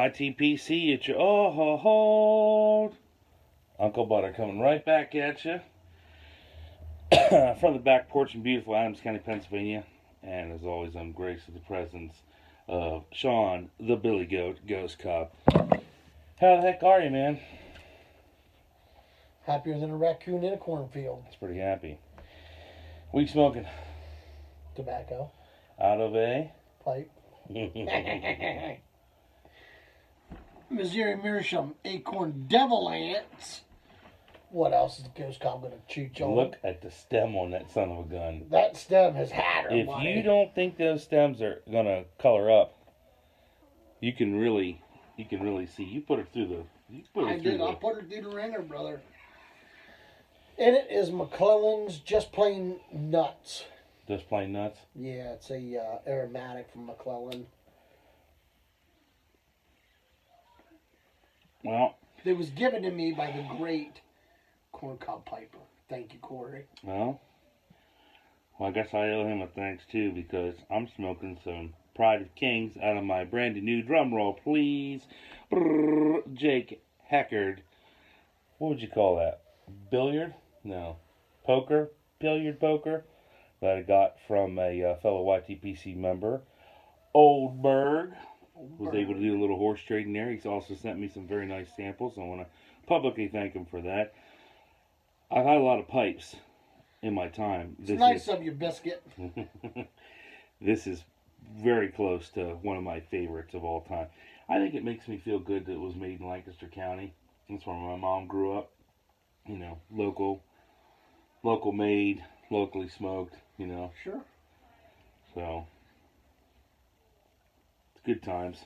YTPC at your hold. Uncle Butter coming right back at you from the back porch in beautiful Adams County, Pennsylvania. And as always, I'm graced with the presence of Sean, the Billy Goat Ghost Cob. How the heck are you, man? Happier than a raccoon in a cornfield. It's pretty happy. What are you smoking? Tobacco. Out of a pipe. Missouri Meerschaum Acorn Devil Ants. What else is the Ghost Cob going to chew on? Look at the stem on that son of a gun. That stem has had her If money. you don't think those stems are going to color up, you can really see. You put it through the... I put her through the ringer, brother. And it is McClellan's Just Plain Nuts. Just Plain Nuts? Yeah, it's a aromatic from McClellan. Well... It was given to me by the great Corncob Piper. Thank you, Corey. Well, I guess I owe him a thanks, too, because I'm smoking some Pride of Kings out of my brandy new drum roll, please. Brrr, Jake Heckard. What would you call that? Billiard? No. Poker? Billiard poker? That I got from a fellow YTPC member. Oldberg. Was able to do a little horse trading there. He's also sent me some very nice samples. I want to publicly thank him for that. I've had a lot of pipes in my time. It's nice of you, Biscuit. This is very close to one of my favorites of all time. I think it makes me feel good that it was made in Lancaster County. That's where my mom grew up. You know, local made, locally smoked, you know. Sure. So, it's good times.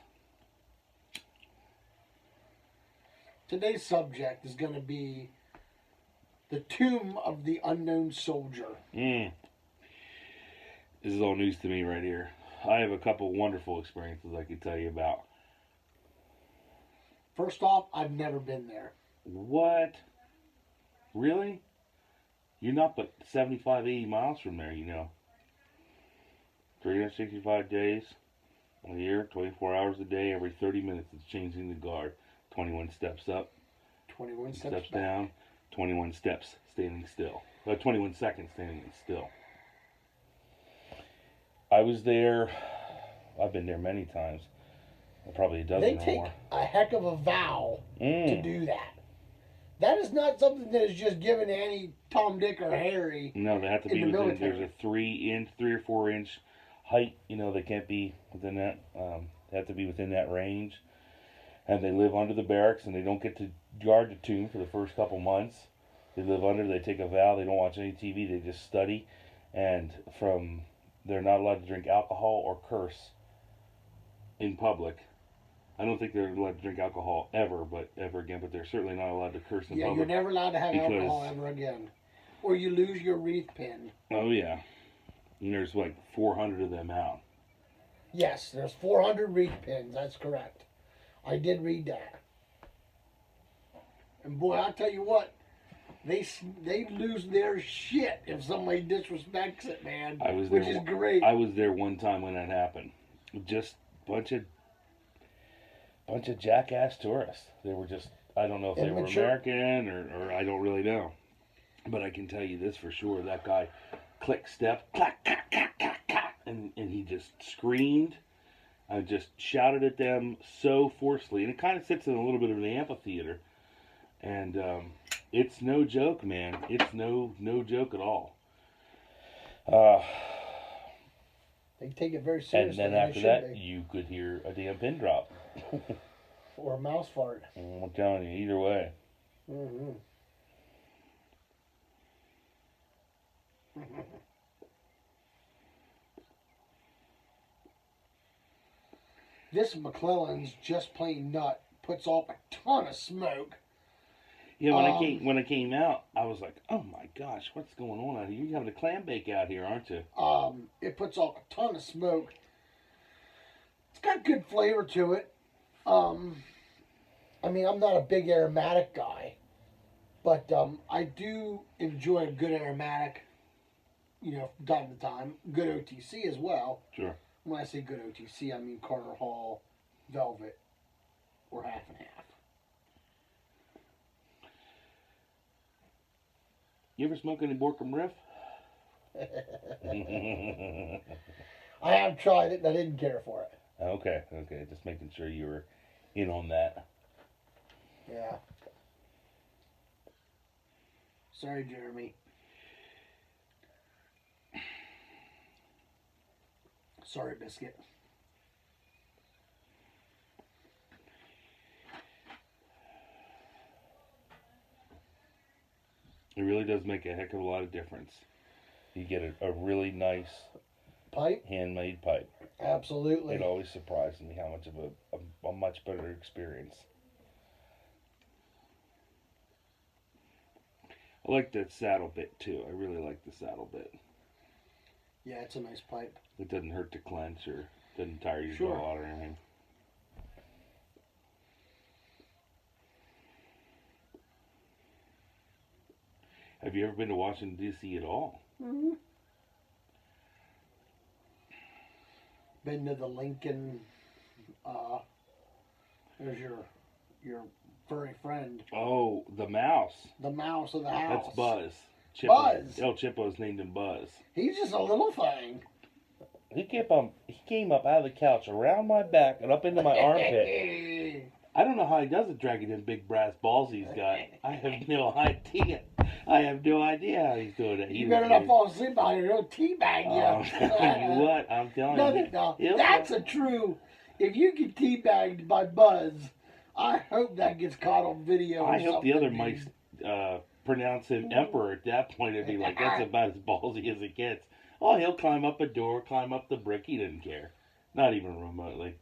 Today's subject is going to be the Tomb of the Unknown Soldier. This is all news to me right here. I have a couple wonderful experiences I could tell you about. First off, I've never been there. What? Really? You're not but 75, 80 miles from there, you know. 365 days a year, 24 hours a day, every 30 minutes it's changing the guard. 21 steps up. 21 steps down. 21 steps standing still. 21 seconds standing still. I was there. I've been there many times. Probably a dozen or more. They take a heck of a vow to do that. That is not something that is just given to any Tom, Dick, or Harry. No, they have to be within. There's a 3 or 4 inch height. You know, they can't be within that. They have to be within that range. And they live under the barracks, and they don't get to guard the tomb for the first couple months. They live under. They take a vow. They don't watch any TV. They just study. And they're not allowed to drink alcohol or curse in public. I don't think they're allowed to drink alcohol ever again, but they're certainly not allowed to curse in public. Yeah, you're never allowed to have alcohol ever again. Or you lose your wreath pin. Oh, yeah. And there's like 400 of them out. Yes, there's 400 wreath pins. That's correct. I did read that. And boy, I'll tell you what, they lose their shit if somebody disrespects it, man. Which is great. I was there one time when that happened. Just bunch of jackass tourists. They were just, I don't know if they were American or I don't really know. But I can tell you this for sure. That guy click step, clack, clack, clack, clack, clack, and he just screamed. I just shouted at them so forcefully. And it kind of sits in a little bit of an amphitheater. And it's no joke, man. It's no joke at all. They take it very seriously. And then after that, you could hear a damn pin drop. Or a mouse fart. I'm telling you, either way. Mm-hmm. This McClellan's Just Plain Nut puts off a ton of smoke. Yeah, when I came out, I was like, oh my gosh, what's going on out here? You're having a clam bake out here, aren't you? It puts off a ton of smoke. It's got good flavor to it. I mean, I'm not a big aromatic guy, but I do enjoy a good aromatic, you know, from time to time. Good OTC as well. Sure. When I say good OTC, I mean Carter Hall, Velvet, or half and half. You ever smoke any Borkum Riff? I have tried it and I didn't care for it. Okay. Just making sure you were in on that. Yeah. Sorry, Jeremy. Sorry, Biscuit. It really does make a heck of a lot of difference. You get a really nice pipe, handmade pipe. Absolutely. It always surprises me how much of a much better experience. I like that saddle bit too. I really like the saddle bit. Yeah, it's a nice pipe. It doesn't hurt to clench or doesn't tire your Sure. jaw out or anything. Have you ever been to Washington, D.C. at all? Mm-hmm. Been to the Lincoln, there's your furry friend. Oh, the mouse. The mouse of the house. That's Buzz. Buzz. El Chipo's named him Buzz. He's just a little thing. He came up out of the couch, around my back, and up into my armpit. I don't know how he does it, dragging them big brass balls he's got. I have no idea. I have no idea how he's doing it. You better not fall asleep out here. He'll teabag you. I'm telling you what. I'm telling you. No. That's a true. If you get teabagged by Buzz, I hope that gets caught on video. I hope the other mice pronounce him Emperor at that point and be like, that's about as ballsy as it gets. Oh, he'll climb up a door, climb up the brick. He didn't care. Not even remotely.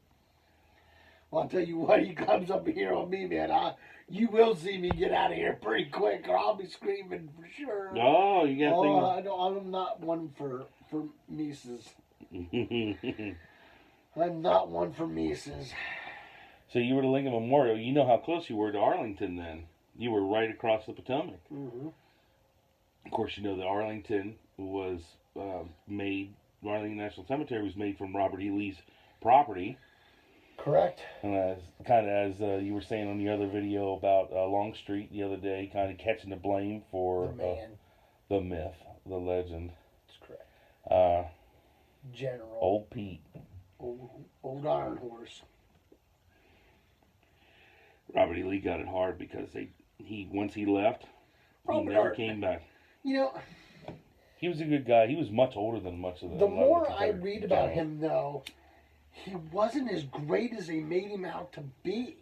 Well, I'll tell you what, he comes up here on me, man. You will see me get out of here pretty quick, or I'll be screaming for sure. Oh, you got things. I'm not one for Mises. I'm not one for Mises. So you were to Lincoln Memorial. You know how close you were to Arlington then. You were right across the Potomac. Mm-hmm. Of course, you know that Arlington was made, Arlington National Cemetery was made from Robert E. Lee's property. Correct. And as you were saying on the other video about Longstreet the other day, kind of catching the blame for the myth, the legend. That's correct. General. Old Pete. Old Iron Horse. Robert E. Lee got it hard because once he left, he never came back. You know, he was a good guy. He was much older than much of the more I read about him, though, he wasn't as great as they made him out to be.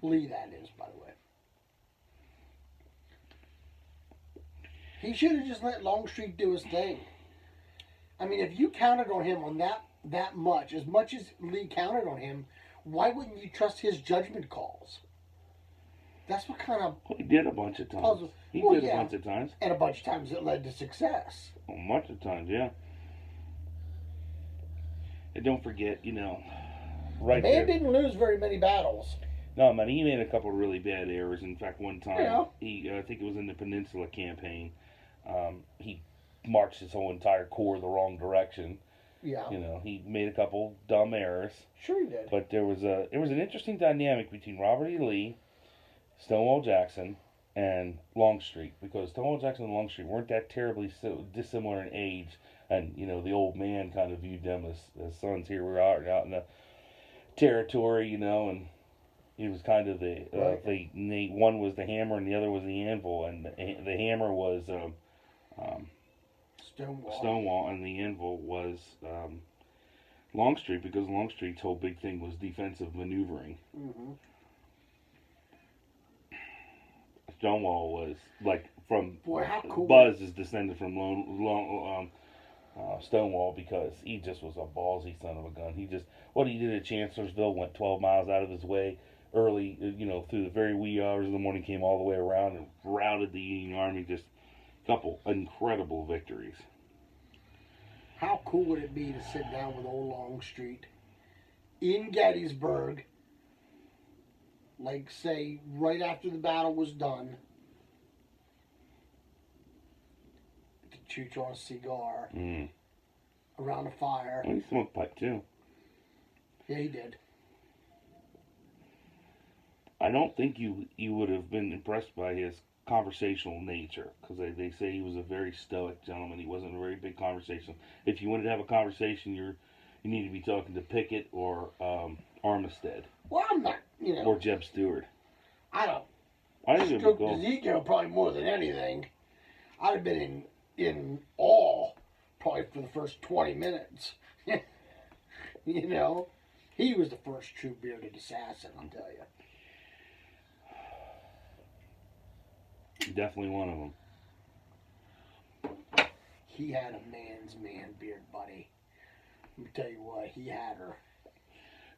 Lee, that is, by the way. He should have just let Longstreet do his thing. I mean, if you counted on him on that much as Lee counted on him, why wouldn't you trust his judgment calls? That's what kind of... Well, he did a bunch of times. Puzzle. He did a bunch of times. And a bunch of times it led to success. A bunch of times, yeah. And don't forget, right there. Man didn't lose very many battles. No, man, he made a couple of really bad errors. In fact, one time, I think it was in the Peninsula Campaign, he marched his whole entire corps the wrong direction. Yeah. He made a couple dumb errors. Sure he did. But there was an interesting dynamic between Robert E. Lee, Stonewall Jackson, and Longstreet, because Stonewall Jackson and Longstreet weren't that terribly dissimilar in age, and the old man kind of viewed them as sons. Here we are out in the territory, and he was kind of the one was the hammer and the other was the anvil, and the hammer was Stonewall, and the anvil was Longstreet, because Longstreet's whole big thing was defensive maneuvering. Mm-hmm. Stonewall was from how cool. Buzz is descended from Stonewall, because he just was a ballsy son of a gun. He did at Chancellorsville, went 12 miles out of his way early, through the very wee hours of the morning, came all the way around and routed the Union Army. Just a couple incredible victories. How cool would it be to sit down with old Longstreet in Gettysburg, say, right after the battle was done, to chew on a cigar around a fire. Well, he smoked pipe too. Yeah, he did. I don't think you would have been impressed by his conversational nature, because they say he was a very stoic gentleman. He wasn't a very big conversation. If you wanted to have a conversation, you need to be talking to Pickett or Armistead. Well, I'm not, or Jeb Stewart. I don't. I think it'd be Stroked cool. his ego probably more than anything. I'd have been in awe probably for the first 20 minutes. He was the first true bearded assassin, I'll tell you. Definitely one of them. He had a man's man beard, buddy. Let me tell you what, he had her.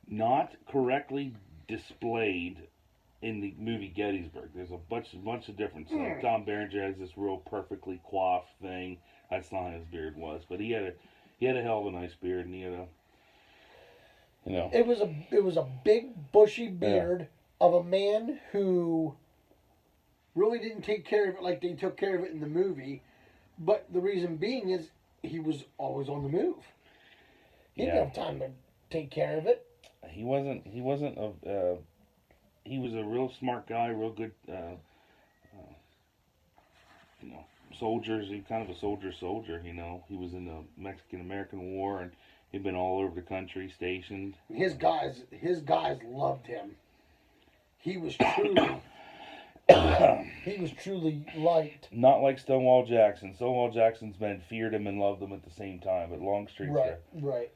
Not correctly displayed in the movie Gettysburg. There's a bunch of difference. Like Tom Berenger has this real perfectly coiffed thing. That's not how his beard was, but he had a hell of a nice beard, and he had a, It was a big bushy beard of a man who really didn't take care of it like they took care of it in the movie. But the reason being is he was always on the move. He didn't have time to take care of it. He wasn't he was a real smart guy, real good, soldiers. He kind of a soldier. He was in the Mexican-American War, and he'd been all over the country, stationed. His guys loved him. He was truly, liked. Not like Stonewall Jackson. Stonewall Jackson's men feared him and loved him at the same time, but Longstreet. Right.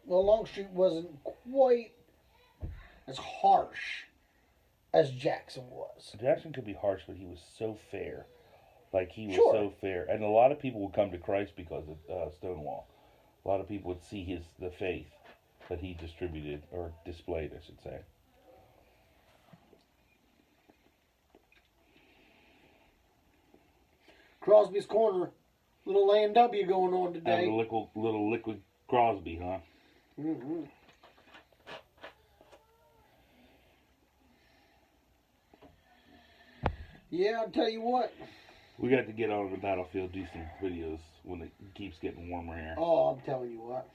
Well, Longstreet wasn't quite as harsh as Jackson was. Jackson could be harsh, but he was so fair. Like, he was so fair. And a lot of people would come to Christ because of Stonewall. A lot of people would see the faith that he distributed, or displayed, I should say. Crosby's Corner. Little A&W going on today. Little liquid Crosby, huh? Mm-hmm. Yeah, I'll tell you what. We got to get out on the battlefield, do some videos when it keeps getting warmer here. Oh, I'm telling you what.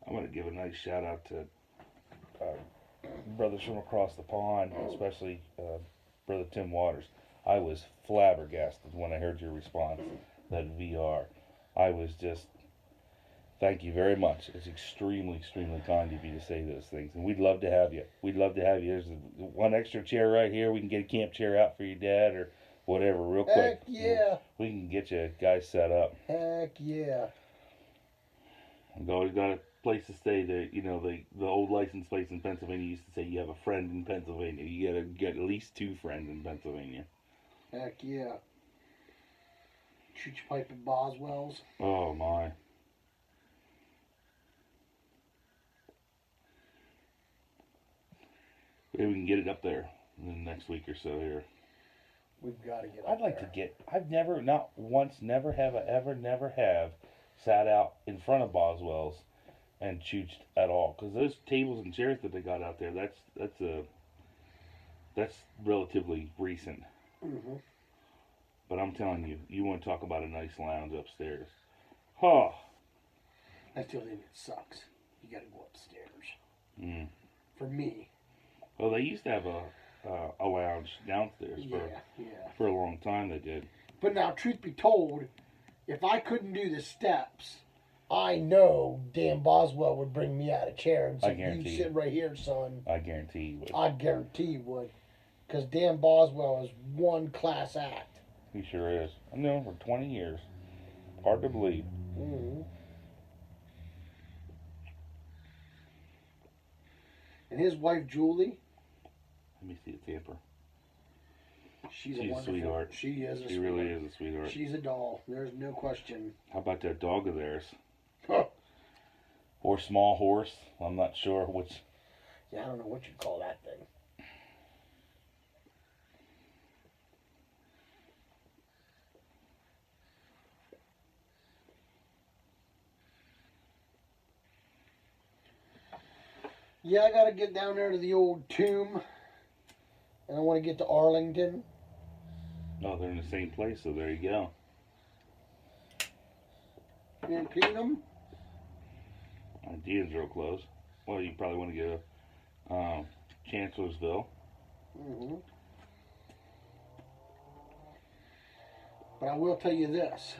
I'm going to give a nice shout out to brothers from across the pond, especially Brother Tim Waters. I was flabbergasted when I heard your response, that VR. I was just, thank you very much. It's extremely, extremely kind of you to say those things. And we'd love to have you. There's one extra chair right here. We can get a camp chair out for your dad or whatever real quick. Heck yeah. We can get you guys set up. Heck yeah. We've always got a place to stay there. The old license plates in Pennsylvania used to say you have a friend in Pennsylvania. You got to get at least 2 friends in Pennsylvania. Heck yeah. Shoot your pipe at Boswell's. Oh my. Maybe we can get it up there in the next week or so here. We've got to get up I'd like to get, I've never, not once, never have sat out in front of Boswell's and chooched at all. Because those tables and chairs that they got out there, that's relatively recent. Mm-hmm. But I'm telling you, you want to talk about a nice lounge upstairs. Huh. I still think it sucks. You got to go upstairs. Mm. For me. Well, they used to have a lounge downstairs for a long time. They did. But now, truth be told, if I couldn't do the steps, I know Dan Boswell would bring me out a chair and say, "You sit right here, son." I guarantee you would. I guarantee you would, because Dan Boswell is one class act. He sure is. I've known him for 20 years. Hard to believe. Mm-hmm. And his wife Julie. Let me see the tamper. She's a sweetheart. She is a She really is a sweetheart. She's a doll. There's no question. How about that dog of theirs? Huh. Or small horse? I'm not sure which. Yeah, I don't know what you'd call that thing. Yeah, I gotta get down there to the old tomb. And I want to get to Arlington. Oh, they're in the same place, so there you go. And Kingdom. Dean's real close. Well, you probably want to go Chancellorsville. Mm-hmm. But I will tell you this.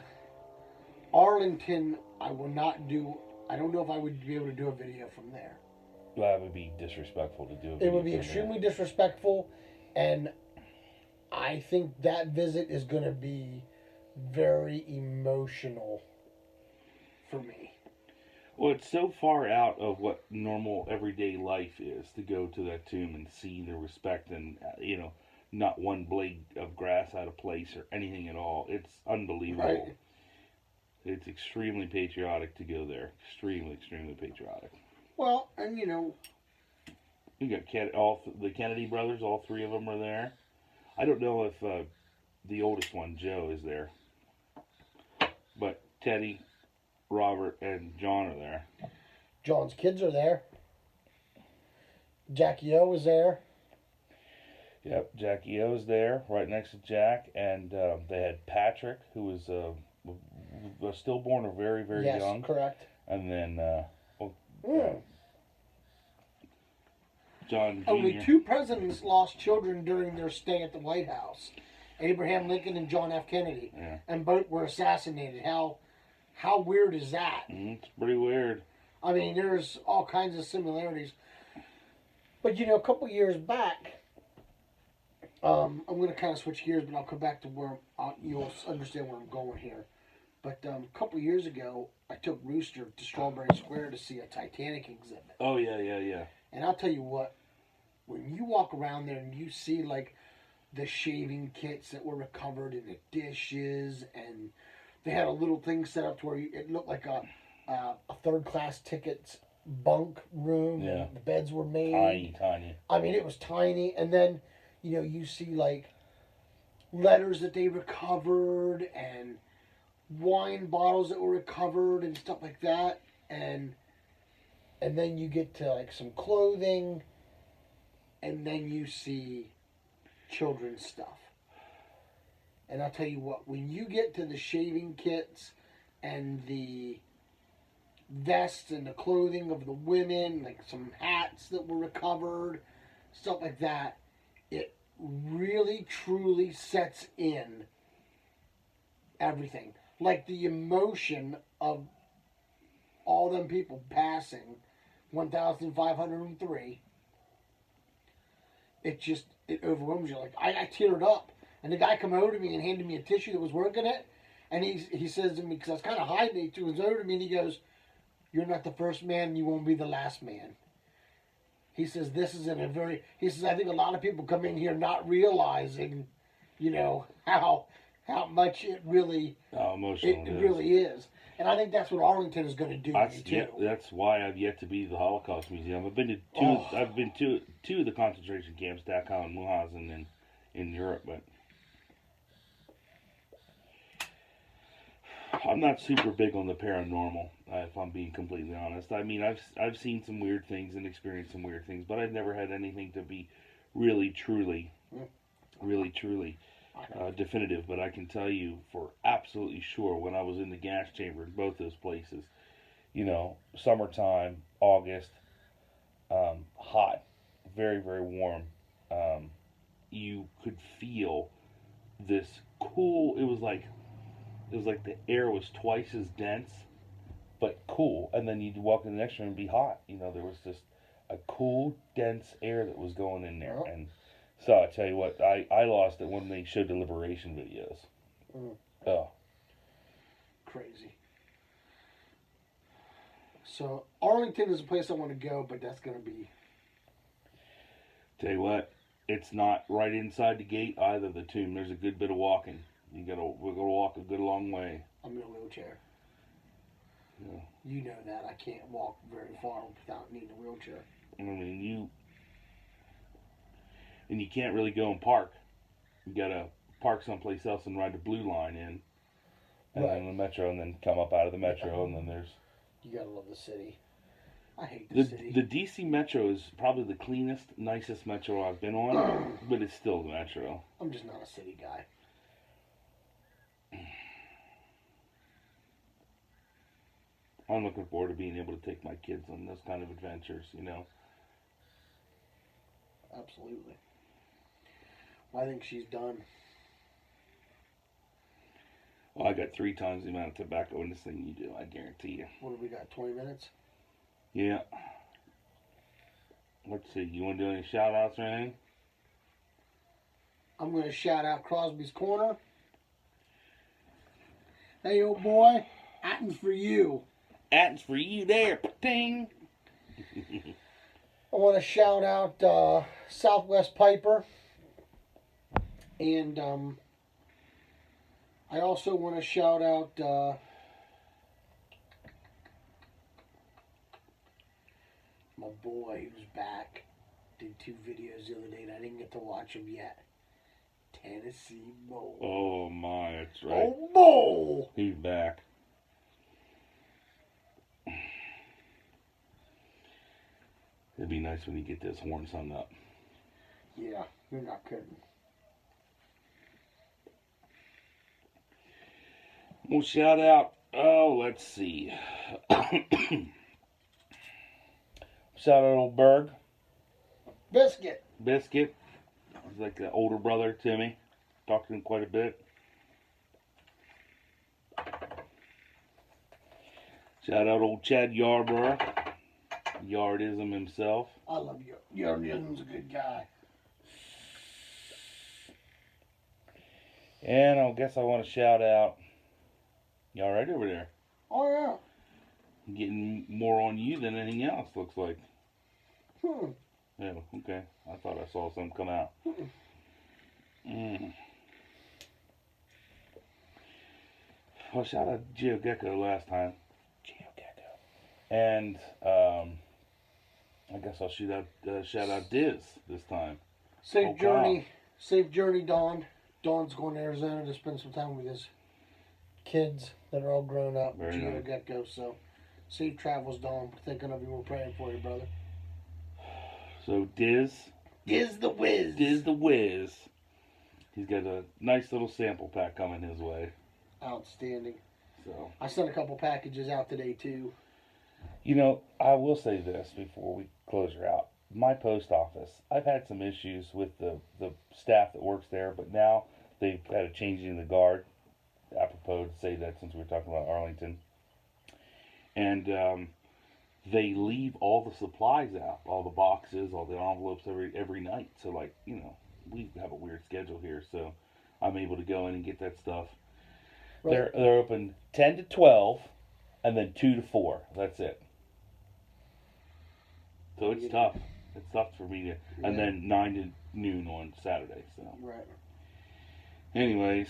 Arlington, I will not do... I don't know if I would be able to do a video from there. That would be disrespectful to do a video. It would be extremely disrespectful, and I think that visit is going to be very emotional for me. Well, it's so far out of what normal everyday life is to go to that tomb and see the respect and, not one blade of grass out of place or anything at all. It's unbelievable. Right. It's extremely patriotic to go there. Extremely, extremely patriotic. Well, and you got the Kennedy brothers, all three of them are there. I don't know if the oldest one, Joe, is there. But Teddy, Robert, and John are there. John's kids are there. Jackie O is there. Yep, Jackie O's there, right next to Jack. And they had Patrick, who was stillborn or very, very young. Yes, correct. And then John Jr. Only 2 presidents lost children during their stay at the White House. Abraham Lincoln and John F. Kennedy. Yeah. And both were assassinated. How weird is that? It's pretty weird. I mean, there's all kinds of similarities. But, a couple years back, I'm going to kind of switch gears, but I'll come back to where you'll understand where I'm going here. But a couple years ago, I took Rooster to Strawberry Square to see a Titanic exhibit. Oh, yeah. And I'll tell you what, when you walk around there and you see, like, the shaving kits that were recovered in the dishes, and they had a little thing set up to where it looked like a third-class tickets bunk room. Yeah. And the beds were made. Tiny. I mean, it was tiny. And then, you see, like, letters that they recovered and wine bottles that were recovered and stuff like that. And then you get to, like, some clothing. And then you see children's stuff. And I'll tell you what, when you get to the shaving kits and the vests and the clothing of the women, like some hats that were recovered, stuff like that, it really, truly sets in everything. Like the emotion of all them people passing, 1,503, it overwhelms you. Like, I teared up. And the guy come over to me and handed me a tissue that was working it. And he says to me, because I was kind of hiding, he was over to me and he goes, "You're not the first man, you won't be the last man." He says, he says, "I think a lot of people come in here not realizing, how much it really, how emotional it really is." And I think that's what Arlington is going to do too. Yeah, that's why I've yet to be to the Holocaust Museum. I've been to two. I've been to two of the concentration camps, Dachau and Mauthausen, in Europe, but I'm not super big on the paranormal, if I'm being completely honest. I mean, I've seen some weird things and experienced some weird things, but I've never had anything to be really, truly definitive. But I can tell you for absolutely sure, when I was in the gas chamber in both those places, summertime, August, hot, very, very warm, you could feel this cool, it was like the air was twice as dense, but cool. And then you'd walk in the next room and be hot. There was just a cool, dense air that was going in there. Oh. And so I tell you what, I lost it when they showed the liberation videos. Oh. Crazy. So Arlington is a place I want to go, but that's going to be... Tell you what, it's not right inside the gate either, the tomb. There's a good bit of walking. We're gonna walk a good long way. I'm in a wheelchair. Yeah. You know that. I can't walk very far without needing a wheelchair. I mean, you can't really go and park. You gotta park someplace else and ride the blue line in, and then the metro, and then come up out of the metro, and then there's... You gotta love the city. I hate the city. The DC Metro is probably the cleanest, nicest metro I've been on, but it's still the metro. I'm just not a city guy. I'm looking forward to being able to take my kids on those kind of adventures, you know. Absolutely. Well, I think she's done. Well, I got 3 times the amount of tobacco in this thing you do, I guarantee you. What have we got, 20 minutes? Yeah. Let's see, you want to do any shout outs or anything? I'm going to shout out Crosby's Corner. Hey, old boy, Atten's for you. Atten's for you there, ting. I want to shout out Southwest Piper. And I also want to shout out my boy who's back. Did 2 videos the other day and I didn't get to watch them yet. Tennessee Bowl. Oh my, that's right. Oh, Bowl! He's back. It'd be nice when you get those horns hung up. Yeah, you're not kidding. Well, shout out. Oh, let's see. Shout out old Berg. Biscuit. Biscuit. He's like an older brother to me. Talked to him quite a bit. Shout out old Chad Yarborough. Yardism himself. I love you. Yardism's a good guy. And I guess I want to shout out. You all right over there? Oh, yeah. I'm getting more on you than anything else, looks like. Yeah, okay. I thought I saw something come out. Well, shout out GeoGecko last time. GeoGecko. And I guess I'll shout out Diz this time. Safe journey. Safe journey, Dawn. Dawn's going to Arizona to spend some time with his kids that are all grown up. GeoGecko. Nice. So, safe travels, Dawn. We're thinking of you. We're praying for you, brother. So, Diz the Whiz. Diz the Whiz. He's got a nice little sample pack coming his way. Outstanding. So I sent a couple packages out today, too. You know, I will say this before we close her out. My post office, I've had some issues with the staff that works there, but now they've had a change in the guard. Apropos to say that since we were talking about Arlington. And they leave all the supplies out, all the boxes, all the envelopes every night. So, like, you know, we have a weird schedule here, so I'm able to go in and get that stuff. Right. They're open 10 to 12, and then 2 to 4. That's it. So it's tough. It's tough for me to, and then 9 to noon on Saturday. So right. Anyways,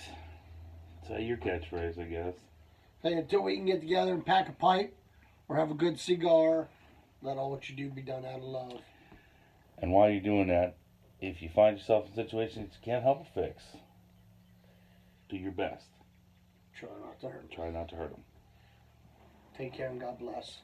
say your catchphrase, I guess. Hey, until we can get together and pack a pipe or have a good cigar, let all what you do be done out of love. And while you're doing that, if you find yourself in situations you can't help but fix, do your best. Try not to hurt them. Try not to hurt them. Take care and God bless.